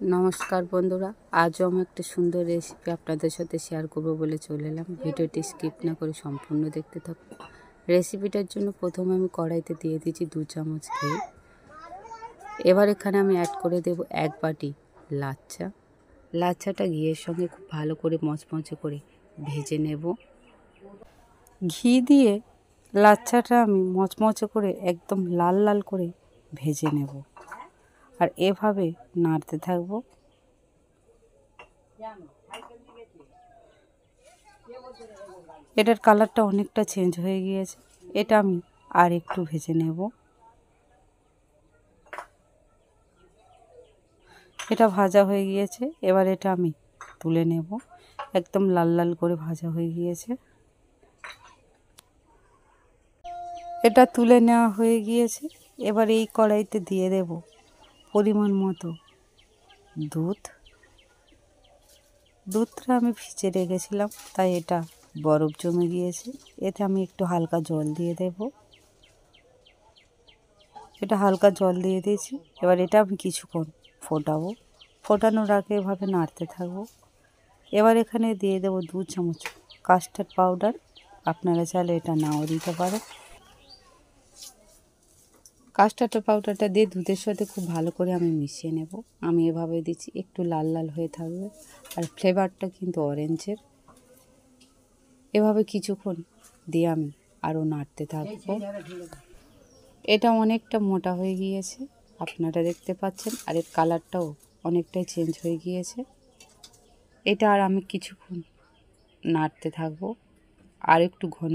নমস্কার বন্ধুরা, আজও আমি একটা সুন্দর রেসিপি আপনাদের সাথে শেয়ার করব বলে চলে এলাম। ভিডিওটি স্কিপ না করে সম্পূর্ণ দেখতে থাকুন। রেসিপিটার জন্য প্রথমে আমি কড়াইতে দিয়ে দিয়েছি 2 চামচ ঘি। এবার এখানে আমি অ্যাড করে দেব 1 বাটি লাচ্ছা। লাচ্ছাটা ঘিয়ের সঙ্গে খুব ভালো করে মচমচে করে ভেজে নেব। ঘি দিয়ে লাচ্ছাটা আমি মচমচে করে একদম লাল লাল করে ভেজে নেব, আর এভাবে নাড়তে থাকবো। এটার কালারটা অনেকটা চেঞ্জ হয়ে গিয়েছে, এটা আমি আর একটু ভেজে নেব। এটা ভাজা হয়ে গিয়েছে, এবার এটা আমি তুলে নেব। একদম লাল লাল করে ভাজা হয়ে গিয়েছে। এটা তুলে নেওয়া হয়ে গিয়েছে। এবার এই কড়াইতে দিয়ে দেব পরিমাণ মতো দুধটা আমি ভিজে রেখেছিলাম, তাই এটা বরফ জমে গিয়েছে। এতে আমি একটু হালকা জল দিয়ে দেব। এটা হালকা জল দিয়ে দিয়েছি। এবার এটা আমি কিছুক্ষণ ফোটাবো। ফোটানোর আগে এভাবে নাড়তে থাকবো। এবার এখানে দিয়ে দেব 2 চামচ কাস্টার্ড পাউডার। আপনারা চাইলে এটা নাও দিতে পারেন। কাস্টার্ড পাউডারটা দিয়ে দুধের সাথে খুব ভালো করে আমি মিশিয়ে নেব। আমি এভাবে দিচ্ছি, একটু লাল লাল হয়ে থাকবে, আর ফ্লেভারটা কিন্তু অরেঞ্জের। এভাবে কিছুক্ষণ দিয়ে আমি আরও নাড়তে থাকবো। এটা অনেকটা মোটা হয়ে গিয়েছে, আপনারা দেখতে পাচ্ছেন, আর এর কালারটাও অনেকটাই চেঞ্জ হয়ে গিয়েছে। এটা আর আমি কিছুক্ষণ নাড়তে থাকবো, আর একটু ঘন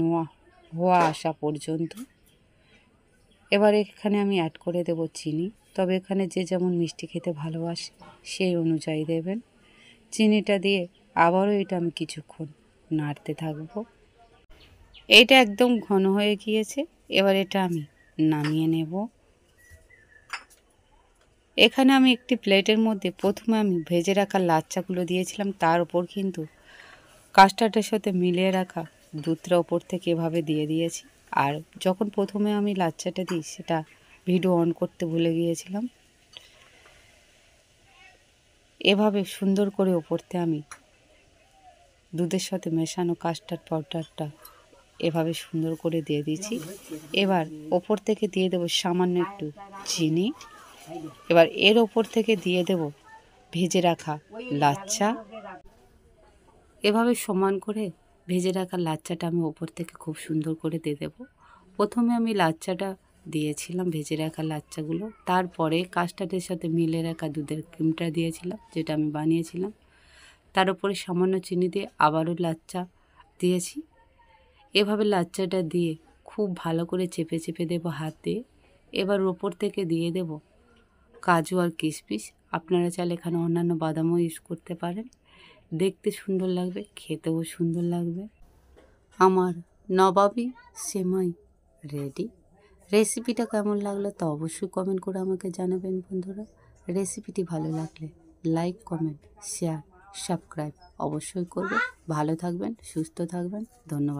হওয়া আসা পর্যন্ত। এবার এখানে আমি অ্যাড করে দেব চিনি। তবে এখানে যে যেমন মিষ্টি খেতে ভালোবাসে সেই অনুযায়ী দেবেন। চিনিটা দিয়ে আবারও এটা আমি কিছুক্ষণ নাড়তে থাকবো। এইটা একদম ঘন হয়ে গিয়েছে, এবার এটা আমি নামিয়ে নেব। এখানে আমি একটি প্লেটের মধ্যে প্রথমে আমি ভেজে রাখা লাচ্চাগুলো দিয়েছিলাম, তার উপর কিন্তু কাস্টার্ডের সাথে মিলিয়ে রাখা দুধটা ওপর থেকে এভাবে দিয়ে দিয়েছি। আর যখন প্রথমে আমি লাচ্চাটা দিই, সেটা ভিডিও অন করতে ভুলে গিয়েছিলাম। এভাবে সুন্দর করে ওপরতে আমি দুধের সাথে মেশানো কাস্টার্ড পাউডারটা এভাবে সুন্দর করে দিয়ে দিয়েছি। এবার ওপর থেকে দিয়ে দেব সামান্য একটু চিনি। এবার এর ওপর থেকে দিয়ে দেব ভেজে রাখা লাচ্চা। এভাবে সমান করে ভেজে রাখা লাচ্চাটা আমি ওপর থেকে খুব সুন্দর করে দিয়ে দেবো। প্রথমে আমি লাচ্চাটা দিয়েছিলাম, ভেজে রাখা লাচ্চাগুলো, তারপরে কাস্টার্ডের সাথে মিলে রাখা দুধের ক্রিমটা দিয়েছিলাম, যেটা আমি বানিয়েছিলাম। তার উপরে সামান্য চিনি দিয়ে আবারও লাচ্চা দিয়েছি। এভাবে লাচ্চাটা দিয়ে খুব ভালো করে চেপে চেপে দেবো হাত দিয়ে। এবার ওপর থেকে দিয়ে দেব কাজু আর কিশমিশ। আপনারা চাইলে এখানে অন্যান্য বাদামও ইউজ করতে পারেন। দেখতে সুন্দর লাগবে, খেতেও সুন্দর লাগবে। আমার নবাবী সেমাই রেডি। রেসিপিটা কেমন লাগলো তা অবশ্যই কমেন্ট করে আমাকে জানাবেন বন্ধুরা। রেসিপিটি ভালো লাগলে লাইক, কমেন্ট, শেয়ার, সাবস্ক্রাইব অবশ্যই করবেন। ভালো থাকবেন, সুস্থ থাকবেন। ধন্যবাদ।